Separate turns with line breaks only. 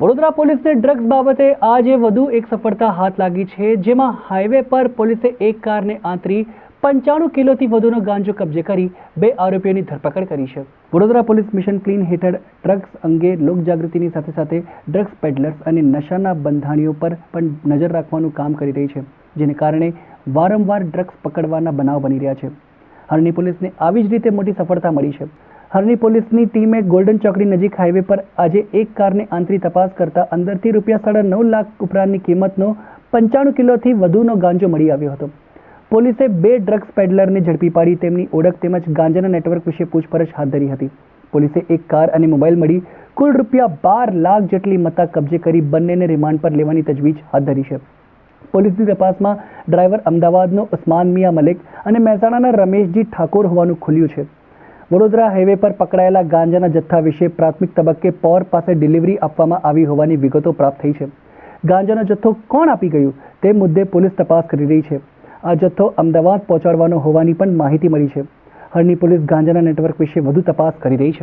વડોદરા પોલીસને ડ્રગ્સ બાબતે આજે વધુ એક સફળતા હાથ લાગી છે, જેમાં હાઈવે પર પોલીસે એક કારને આંતરી 95 કિલોથી વધુનો ગાંજો કબજે કરી 2 આરોપીઓની ધરપકડ કરી છે। વડોદરા પોલીસ મિશન ક્લીન હેઠળ ડ્રગ્સ અંગે લોકજાગૃતિની સાથે સાથે ડ્રગ્સ પેડલર્સ અને નશાના બંધાણીઓ પર પણ નજર રાખવાનું કામ કરી રહી છે, જેને કારણે વારંવાર ડ્રગ્સ પકડવાના બનાવ બની રહ્યા છે। હરણી પોલીસને આવી જ રીતે મોટી સફળતા મળી છે। હરણી પોલીસની ટીમે ગોલ્ડન ચોકડી નજીક હાઈવે પર આજે એક કારને આંતરી તપાસ કરતા અંદરથી ₹9.5 લાખ ઉપરાંતની કિંમતનો 95 કિલોથી વધુનો ગાંજો મળી આવ્યો હતો। પોલીસે 2 ડ્રગ્સ પેડલરને ઝડપી પાડી તેમની ઓળખ તેમજ ગાંજાના નેટવર્ક વિશે પૂછપરછ હાથ ધરી હતી। પોલીસે એક કાર અને મોબાઈલ મળી કુલ ₹12 લાખ જેટલી મત્તા કબજે કરી બંનેને રિમાન્ડ પર લેવાની તજવીજ હાથ ધરી છે। પોલીસની તપાસમાં ડ્રાઈવર અમદાવાદનો ઉસ્માન મિયા મલિક અને મહેસાણાના રમેશજી ઠાકોર હોવાનું ખુલ્યું છે। વડોદરા હાઈવે પર પકડાયેલા ગાંજાના જથ્થા વિશે પ્રાથમિક તબક્કે પૌર પાસે ડિલિવરી આપવામાં આવી હોવાની વિગતો પ્રાપ્ત થઈ છે। ગાંજાનો જથ્થો કોણ આપી ગયું તે મુદ્દે પોલીસ તપાસ કરી રહી છે। આ જથ્થો અમદાવાદ પહોંચાડવાનો હોવાની પણ માહિતી મળી છે। હરણી પોલીસ ગાંજાના નેટવર્ક વિશે વધુ તપાસ કરી રહી છે।